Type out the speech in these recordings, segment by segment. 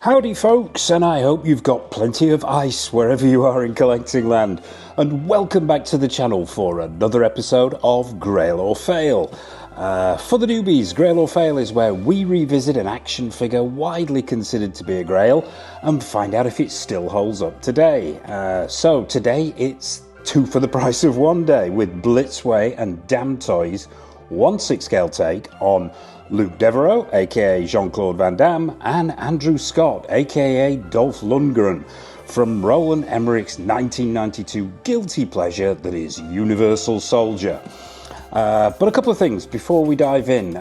Howdy folks, and I hope you've got plenty of ice wherever you are in collecting land, and welcome back to the channel for another episode of Grail or Fail. For the newbies, Grail or Fail is where we revisit an action figure widely considered to be a grail and find out if it still holds up today. So today it's 2 for the price of 1 day with Blitzway and Damtoys 1/6 scale take on Luke Devereaux, aka Jean-Claude Van Damme, and Andrew Scott, aka Dolph Lundgren, from Roland Emmerich's 1992 guilty pleasure that is Universal Soldier. But a couple of things before we dive in.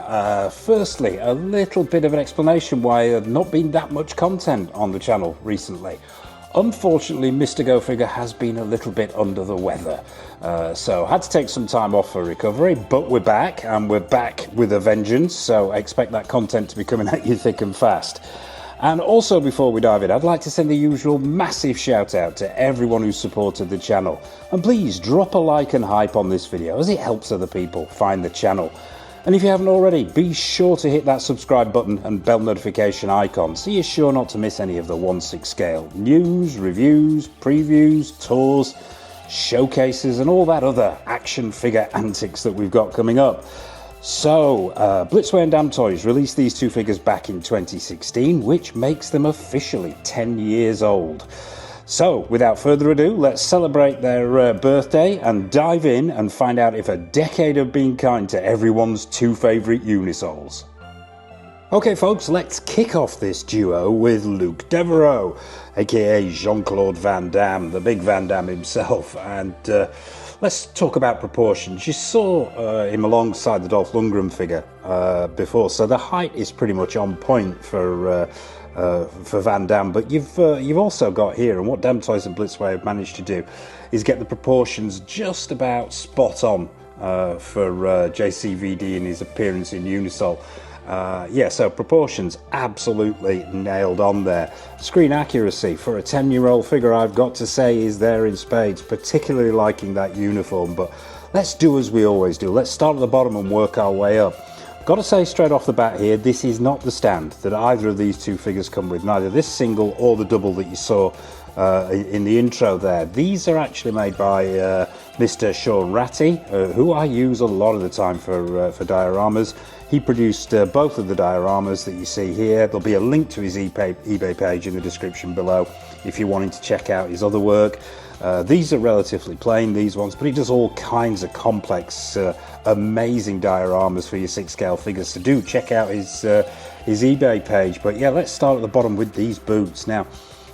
Firstly, a little bit of an explanation why there's not been that much content on the channel recently. Unfortunately, Mr. Go Figure has been a little bit under the weather, so had to take some time off for recovery, but we're back, and we're back with a vengeance, so expect that content to be coming at you thick and fast. And also, before we dive in, I'd like to send the usual massive shout out to everyone who supported the channel, and please drop a like and hype on this video as it helps other people find the channel. And if you haven't already, be sure to hit that subscribe button and bell notification icon so you're sure not to miss any of the 1/6 scale news, reviews, previews, tours, showcases and all that other action figure antics that we've got coming up. So, Blitzway and Damtoys released these 2 figures back in 2016, which makes them officially 10 years old. So, without further ado, let's celebrate their birthday and dive in and find out if a decade of being kind to everyone's 2 favourite Unisols. Okay folks, let's kick off this duo with Luke Devereaux, aka Jean-Claude Van Damme, the big Van Damme himself, and let's talk about proportions. You saw him alongside the Dolph Lundgren figure before, so the height is pretty much on point for Van Damme, but you've also got here, and what Damtoys and Blitzway have managed to do is get the proportions just about spot on for JCVD in his appearance in Unisol. So proportions absolutely nailed on there. Screen accuracy for a 10-year-old figure, I've got to say, is there in spades, particularly liking that uniform. But let's do as we always do. Let's start at the bottom and work our way up. Got to say straight off the bat here, this is not the stand that either of these 2 figures come with, neither this single or the double that you saw in the intro there. These are actually made by Mr. Sean Ratty, who I use a lot of the time for dioramas. He produced both of the dioramas that you see here. There'll be a link to his eBay page in the description below if you're wanting to check out his other work. These are relatively plain, these ones, but he does all kinds of complex, amazing dioramas for your 6 scale figures. So do check out his eBay page. But yeah, let's start at the bottom with these boots. Now,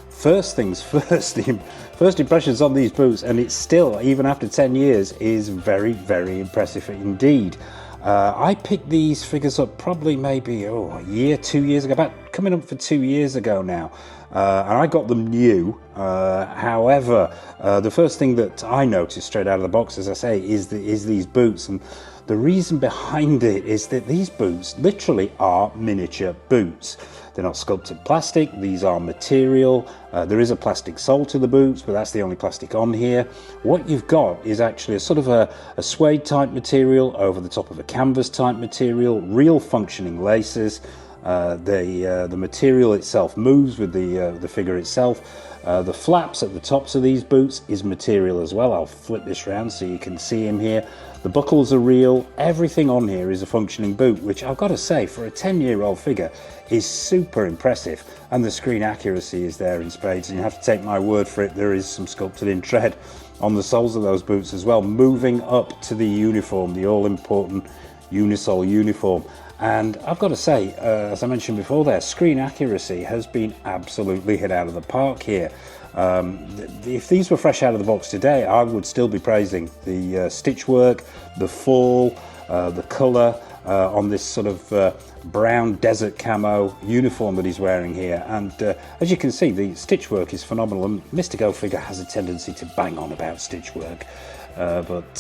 first things first, the first impressions on these boots, and it's still, even after 10 years, is very, very impressive indeed. I picked these figures up probably maybe a year, 2 years ago, about coming up for 2 years ago now, and I got them new. However, the first thing that I noticed straight out of the box, as I say, is these boots, and the reason behind it is that these boots literally are miniature boots. They're not sculpted plastic, these are material. There is a plastic sole to the boots, but that's the only plastic on here. What you've got is actually a sort of a suede type material over the top of a canvas type material, real functioning laces. The material itself moves with the figure itself. The flaps at the tops of these boots is material as well. I'll flip this around so you can see him here. The buckles are real. Everything on here is a functioning boot, which I've got to say, for a 10-year-old figure, is super impressive. And the screen accuracy is there in spades, and you have to take my word for it, there is some sculpted in tread on the soles of those boots as well, moving up to the uniform, the all-important Unisol uniform. And I've got to say, as I mentioned before there, screen accuracy has been absolutely hit out of the park here. If these were fresh out of the box today, I would still be praising the stitch work, the fall, the colour on this sort of brown desert camo uniform that he's wearing here. And as you can see, the stitch work is phenomenal, and Mr. Go Figure has a tendency to bang on about stitch work. but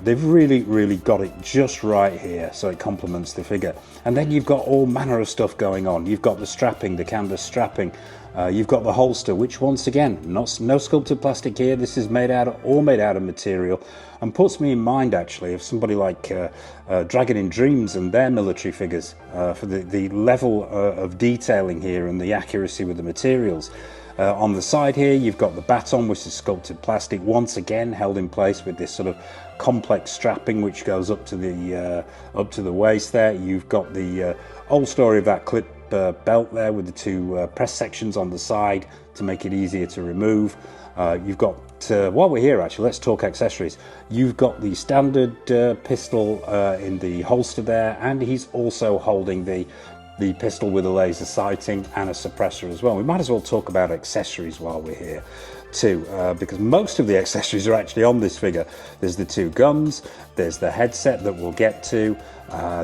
they've really got it just right here, so it complements the figure. And then you've got all manner of stuff going on. You've got the strapping, the canvas strapping. You've got the holster, which once again, no sculpted plastic here. This is made out of material, and puts me in mind actually of somebody like Dragon in Dreams and their military figures, for the level of detailing here and the accuracy with the materials. On the side here, you've got the baton, which is sculpted plastic, once again held in place with this sort of complex strapping which goes up to the waist there. You've got the old story of that clip belt there with the two press sections on the side to make it easier to remove. You've got, while we're here actually, let's talk accessories. You've got the standard pistol in the holster there, and he's also holding the pistol with a laser sighting and a suppressor as well. We might as well talk about accessories while we're here too, because most of the accessories are actually on this figure. There's the two guns, there's the headset that we'll get to,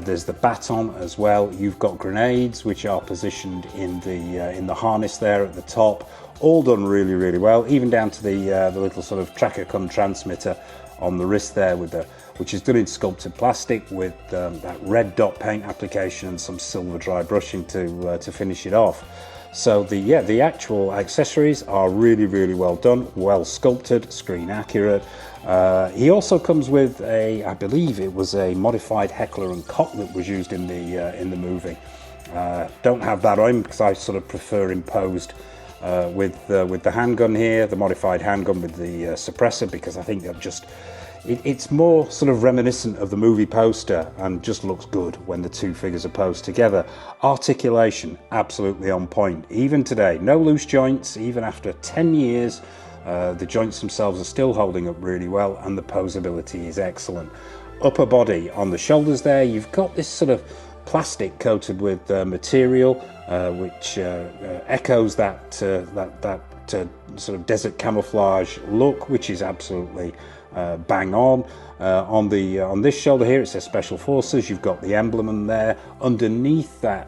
there's the baton as well. You've got grenades which are positioned in the harness there at the top, all done really well, even down to the little sort of tracker cum transmitter on the wrist there, which is done in sculpted plastic with that red dot paint application and some silver dry brushing to finish it off. So the actual accessories are really well done, well sculpted, screen accurate. He also comes with I believe it was a modified heckler and cock that was used in the movie. Don't have that on because I sort of prefer imposed with the handgun here, the modified handgun with the suppressor, because I think that it's more sort of reminiscent of the movie poster and just looks good when the two figures are posed together. Articulation, absolutely on point. Even today, no loose joints, even after 10 years, the joints themselves are still holding up really well, and the posability is excellent. Upper body on the shoulders there, you've got this sort of plastic coated with material, which echoes that sort of desert camouflage look, which is absolutely bang on. On this shoulder here, it says Special Forces. You've got the emblem in there. Underneath those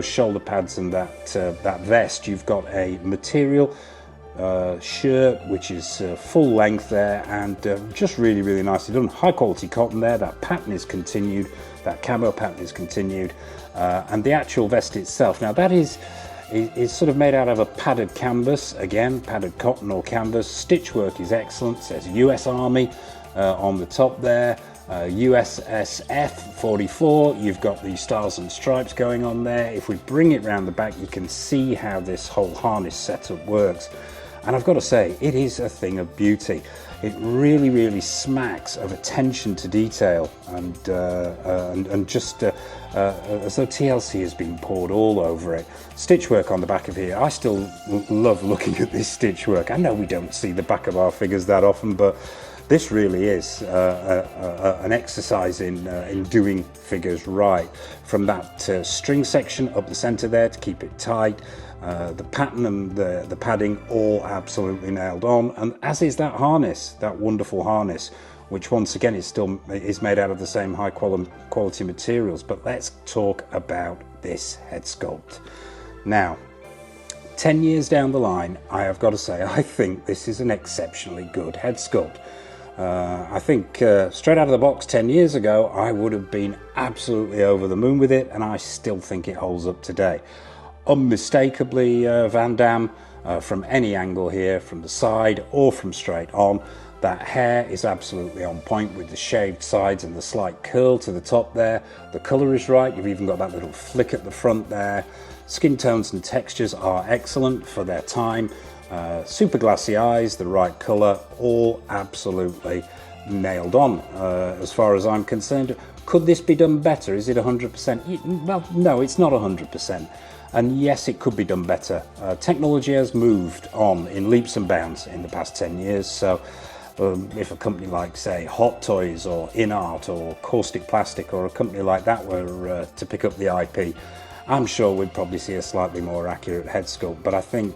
shoulder pads and that vest, you've got a material shirt which is full length there, and just really nicely done. High quality cotton there. That pattern is continued. That camo pattern is continued, and the actual vest itself. Now that is sort of made out of a padded canvas, again, padded cotton or canvas. Stitch work is excellent. It says US Army on the top there, USSF 44. You've got the stars and stripes going on there. If we bring it round the back, you can see how this whole harness setup works. And I've got to say, it is a thing of beauty. It really smacks of attention to detail, and just as though TLC has been poured all over it. Stitch work on the back of here. I still love looking at this stitch work. I know we don't see the back of our figures that often, but this really is an exercise in doing figures right. From that string section up the center there to keep it tight, the pattern and the padding all absolutely nailed on, and as is that harness, that wonderful harness, which once again is made out of the same high quality materials. But let's talk about this head sculpt. Now, 10 years down the line, I have got to say, I think this is an exceptionally good head sculpt. I think straight out of the box 10 years ago, I would have been absolutely over the moon with it, and I still think it holds up today. Unmistakably Van Damme, from any angle here, from the side or from straight on. That hair is absolutely on point with the shaved sides and the slight curl to the top there. The colour is right. You've even got that little flick at the front there. Skin tones and textures are excellent for their time. Super glassy eyes, the right colour, all absolutely nailed on as far as I'm concerned. Could this be done better? Is it 100%? Well, no, it's not 100%. And yes, it could be done better. Technology has moved on in leaps and bounds in the past 10 years. So if a company like, say, Hot Toys or InArt or Caustic Plastic or a company like that were to pick up the IP, I'm sure we'd probably see a slightly more accurate head sculpt. But I think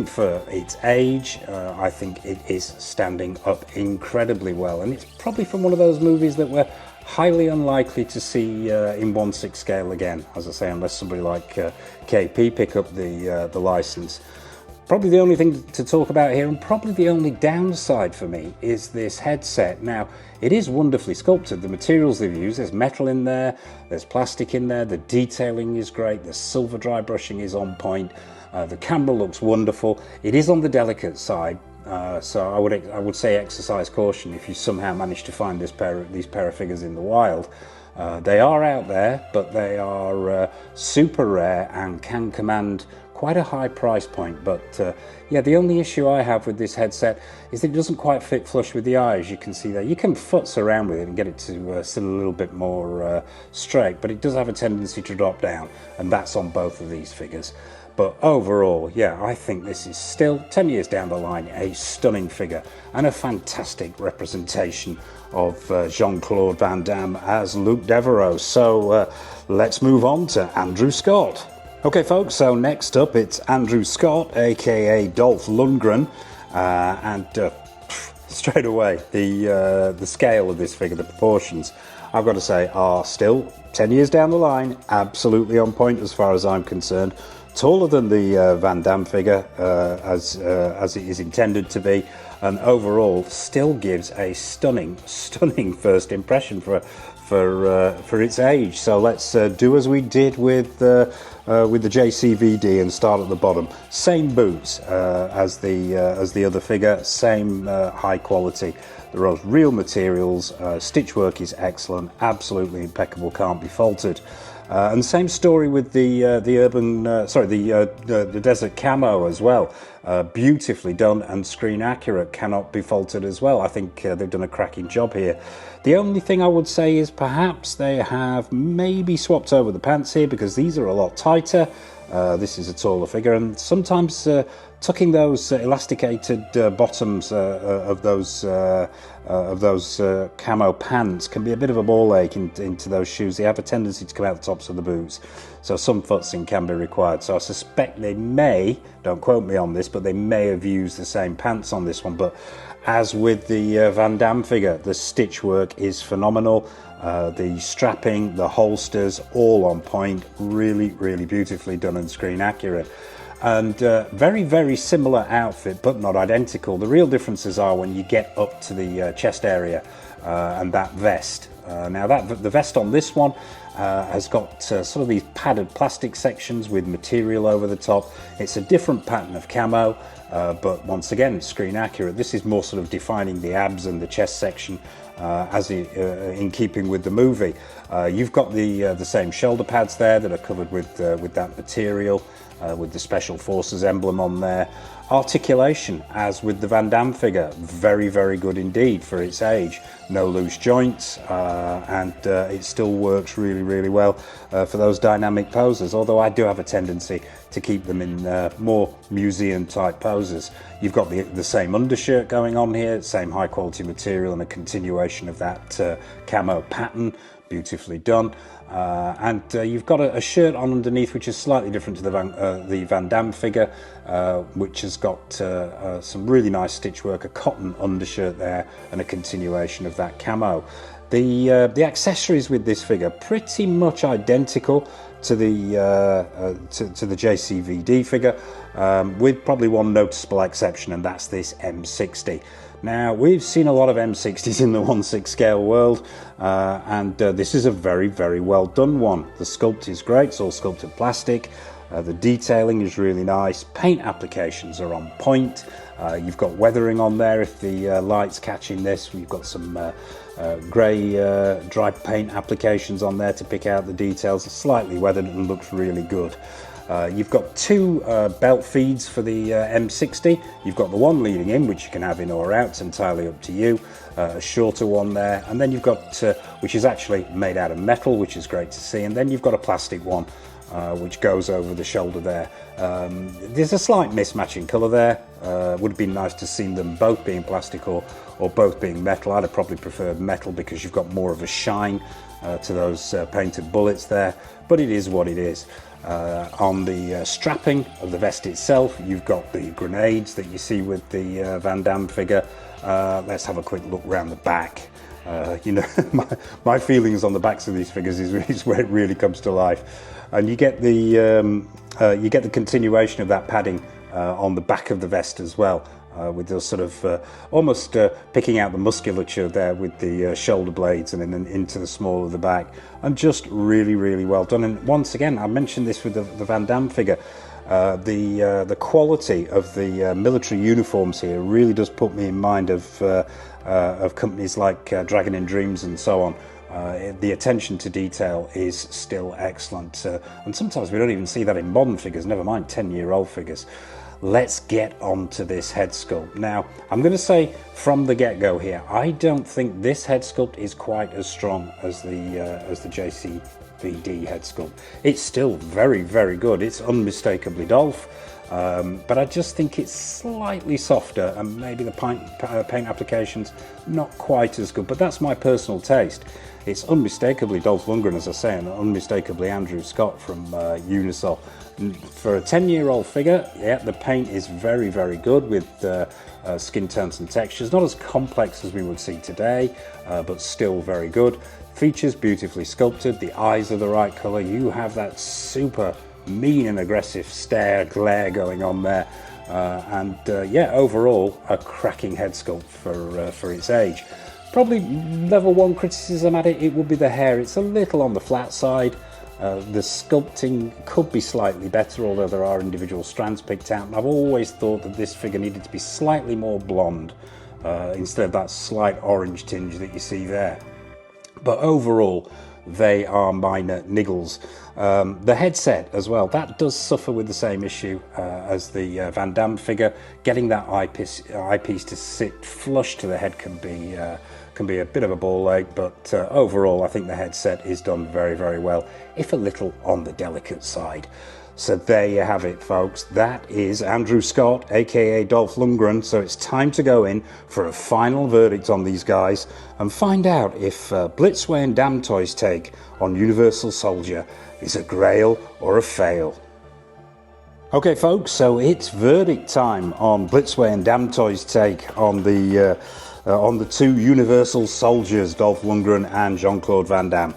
for its age, I think it is standing up incredibly well. And it's probably from one of those movies that we're highly unlikely to see in 1/6 scale again, as I say, unless somebody like KP pick up the license. Probably the only thing to talk about here, and probably the only downside for me, is this headset. Now, it is wonderfully sculpted. The materials they've used, there's metal in there, there's plastic in there, the detailing is great, the silver dry brushing is on point, the camera looks wonderful. It is on the delicate side, so I would say exercise caution if you somehow manage to find these pair of figures in the wild. They are out there, but they are super rare and can command quite a high price point. But yeah, the only issue I have with this headset is that it doesn't quite fit flush with the eye, as you can see there. You can futz around with it and get it to sit a little bit more straight, but it does have a tendency to drop down, and that's on both of these figures. But overall, yeah, I think this is still, 10 years down the line, a stunning figure and a fantastic representation of Jean-Claude Van Damme as Luke Devereaux. So let's move on to Andrew Scott. Okay, folks, so next up it's Andrew Scott, aka Dolph Lundgren, and straight away the scale of this figure, the proportions, I've got to say, are still 10 years down the line, absolutely on point as far as I'm concerned. Taller than the Van Damme figure as it is intended to be, and overall still gives a stunning first impression for its age. So let's do as we did with the JCVD and start at the bottom. Same boots as the other figure, same high quality. There are real materials. Stitch work is excellent, absolutely impeccable, can't be faulted. And same story with the desert camo as well. Beautifully done and screen accurate, cannot be faulted as well. I think they've done a cracking job here. The only thing I would say is perhaps they have maybe swapped over the pants here, because these are a lot tighter. This is a taller figure, and sometimes tucking those elasticated bottoms of those camo pants can be a bit of a ball ache into those shoes. They have a tendency to come out the tops of the boots, so some futzing can be required. So I suspect they may, don't quote me on this, but they may have used the same pants on this one. But as with the Van Damme figure, the stitch work is phenomenal. The strapping, the holsters, all on point, really beautifully done and screen accurate. And very similar outfit, but not identical. The real differences are when you get up to the chest area and that vest. Now the vest on this one has got sort of these padded plastic sections with material over the top. It's a different pattern of camo, but once again, screen accurate. This is more sort of defining the abs and the chest section, in keeping with the movie. You've got the same shoulder pads there that are covered with that material, with the Special Forces emblem on there. Articulation, as with the Van Damme figure, very good indeed for its age. No loose joints, and it still works really well for those dynamic poses, although I do have a tendency to keep them in more museum type poses. You've got the same undershirt going on here, same high quality material, and a continuation of that camo pattern, beautifully done. And you've got a shirt on underneath which is slightly different to the Van Damme figure, which has got some really nice stitch work, a cotton undershirt there, and a continuation of that camo. The accessories with this figure pretty much identical to the JCVD figure, with probably one noticeable exception, and that's this M60. Now, we've seen a lot of M60s in the 1/6 scale world, and this is a very well done one. The sculpt is great, it's all sculpted plastic. The detailing is really nice. Paint applications are on point. You've got weathering on there if the light's catching this. We've got some grey dry paint applications on there to pick out the details. It's slightly weathered and looks really good. You've got two belt feeds for the M60. You've got the one leading in, which you can have in or out, it's entirely up to you. A shorter one there, and then you've got which is actually made out of metal, which is great to see, and then you've got a plastic one which goes over the shoulder there. There's a slight mismatch in colour there. Would have been nice to see them both being plastic or both being metal. I'd have probably preferred metal because you've got more of a shine to those painted bullets there, but it is what it is. On the strapping of the vest itself, you've got the grenades that you see with the Van Damme figure. Let's have a quick look around the back. You know, my feelings on the backs of these figures is where it really comes to life. And you get the continuation of that padding on the back of the vest as well, with those sort of almost picking out the musculature there with the shoulder blades and then into the small of the back, and just really, really well done. And once again, I mentioned this with the Van Damme figure. The quality of the military uniforms here really does put me in mind of companies like Dragon in Dreams and so on. The attention to detail is still excellent, and sometimes we don't even see that in modern figures, never mind 10-year-old figures. Let's get on to this head sculpt. Now, I'm going to say from the get-go here, I don't think this head sculpt is quite as strong as the JCVD head sculpt. It's still very, very good. It's unmistakably Dolph, but I just think it's slightly softer, and maybe the paint application's not quite as good, but that's my personal taste. It's unmistakably Dolph Lundgren, as I say, and unmistakably Andrew Scott from Unisol. For a 10-year-old figure, yeah, the paint is very, very good with skin tones and textures. Not as complex as we would see today, but still very good. Features beautifully sculpted. The eyes are the right color. You have that super mean and aggressive glare going on there. Yeah, overall, a cracking head sculpt for its age. Probably level 1 criticism at it would be the hair. It's a little on the flat side. The sculpting could be slightly better, although there are individual strands picked out. And I've always thought that this figure needed to be slightly more blonde instead of that slight orange tinge that you see there. But overall, they are minor niggles. The headset as well, that does suffer with the same issue as the Van Damme figure. Getting that eyepiece to sit flush to the head can be a bit of a ball ache, but overall I think the headset is done very, very well, if a little on the delicate side. So there you have it, folks. That is Andrew Scott, aka Dolph Lundgren. So it's time to go in for a final verdict on these guys and find out if Blitzway and Damtoys' take on Universal Soldier is a grail or a fail. Okay, folks, so it's verdict time on Blitzway and Damtoys' take on the two Universal Soldiers, Dolph Lundgren and Jean-Claude Van Damme.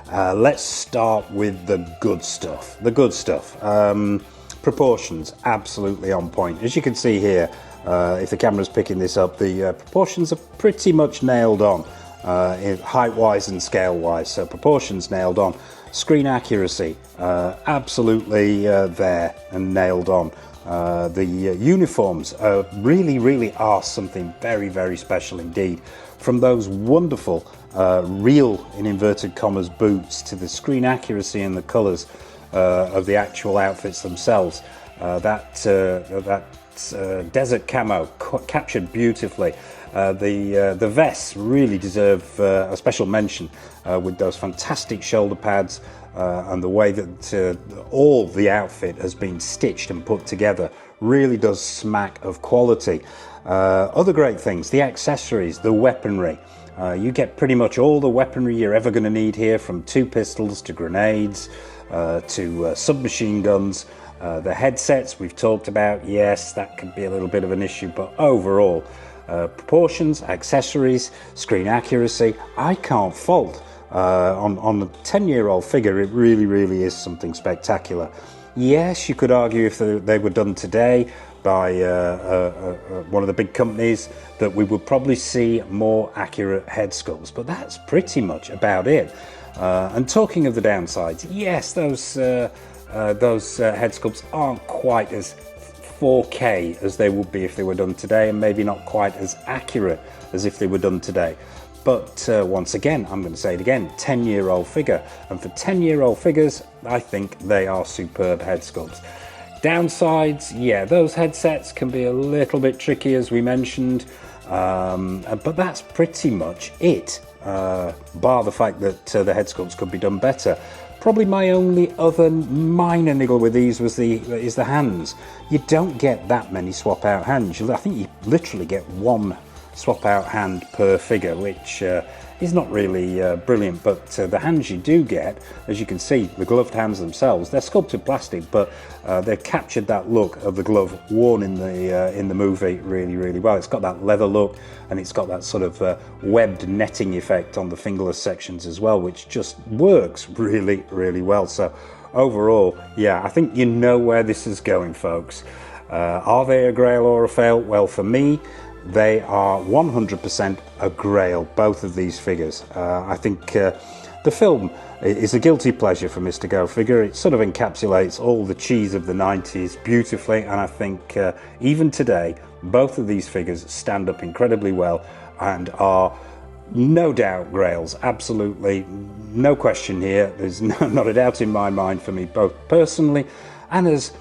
Let's start with the good stuff. Proportions, absolutely on point. As you can see here, if the camera's picking this up, the proportions are pretty much nailed on, height-wise and scale-wise. So proportions nailed on. Screen accuracy, absolutely there and nailed on. The uniforms really, really are something very, very special indeed. From those wonderful real, in inverted commas, boots to the screen accuracy and the colours of the actual outfits themselves. That desert camo captured beautifully. The vests really deserve a special mention with those fantastic shoulder pads and the way that all the outfit has been stitched and put together really does smack of quality. Other great things, the accessories, the weaponry. You get pretty much all the weaponry you're ever going to need here, from 2 pistols to grenades to submachine guns. The headsets we've talked about, yes, that could be a little bit of an issue, but overall, proportions, accessories, screen accuracy, I can't fault. On a 10-year-old figure, it really, really is something spectacular. Yes, you could argue if they were done today by one of the big companies that we would probably see more accurate head sculpts, but that's pretty much about it. And talking of the downsides, yes, those head sculpts aren't quite as 4K as they would be if they were done today, and maybe not quite as accurate as if they were done today. But once again, I'm going to say it again, 10-year-old figure. And for 10-year-old figures, I think they are superb head sculpts. Downsides, yeah, those headsets can be a little bit tricky, as we mentioned. But that's pretty much it, bar the fact that the head sculpts could be done better. Probably my only other minor niggle with these is the hands. You don't get that many swap-out hands. I think you literally get one swap-out hand per figure, which is not really brilliant, but the hands you do get, as you can see, the gloved hands themselves, they're sculpted plastic, but they've captured that look of the glove worn in the movie really, really well. It's got that leather look, and it's got that sort of webbed netting effect on the fingerless sections as well, which just works really, really well. So overall, yeah, I think you know where this is going, folks. Are they a Grail or a fail? Well, for me, they are 100% a Grail, both of these figures. I think the film is a guilty pleasure for Mr. Go Figure. It sort of encapsulates all the cheese of the 90s beautifully, and I think even today, both of these figures stand up incredibly well and are no doubt Grails. Absolutely no question here. There's not a doubt in my mind for me, both personally and as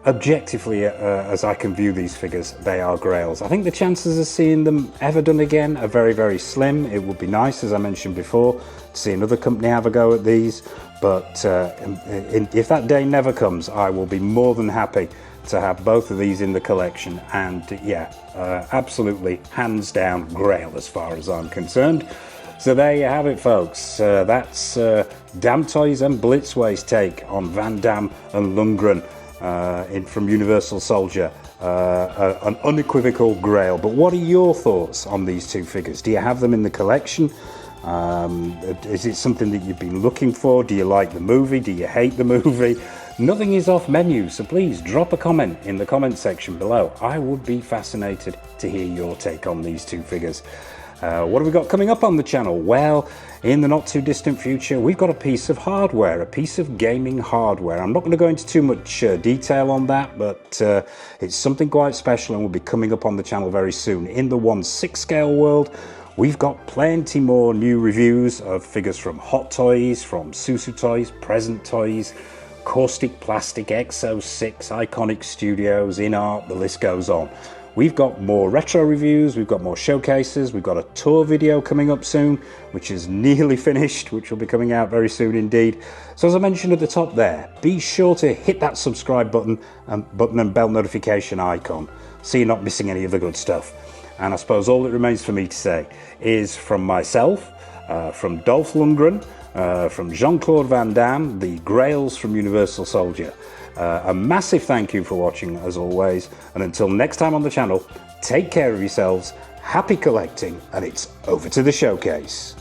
objectively as I can view these figures, they are Grails. I think the chances of seeing them ever done again are very, very slim. It would be nice, as I mentioned before, to see another company have a go at these, but if that day never comes, I will be more than happy to have both of these in the collection, and yeah, absolutely hands down Grail as far as I'm concerned. So there you have it, folks. That's Damtoys and Blitzway's take on Van Damme and Lundgren from Universal Soldier. An unequivocal Grail. But what are your thoughts on these two figures? Do you have them in the collection? Is it something that you've been looking for? Do you like the movie? Do you hate the movie? Nothing is off menu, so please drop a comment in the comment section below. I would be fascinated to hear your take on these two figures. What have we got coming up on the channel? Well, in the not too distant future, we've got a piece of hardware, a piece of gaming hardware. I'm not going to go into too much detail on that, but it's something quite special and will be coming up on the channel very soon. In the 1/6 scale world, we've got plenty more new reviews of figures from Hot Toys, from Susu Toys, Present Toys, Caustic Plastic, Exo6, Iconic Studios, InArt, the list goes on. We've got more retro reviews, we've got more showcases, we've got a tour video coming up soon, which is nearly finished, which will be coming out very soon indeed. So as I mentioned at the top there, be sure to hit that subscribe button and bell notification icon so you're not missing any of the good stuff. And I suppose all that remains for me to say is from myself, from Dolph Lundgren, from Jean-Claude Van Damme, the Grails from Universal Soldier. A massive thank you for watching as always, and until next time on the channel, take care of yourselves, happy collecting, and it's over to the showcase.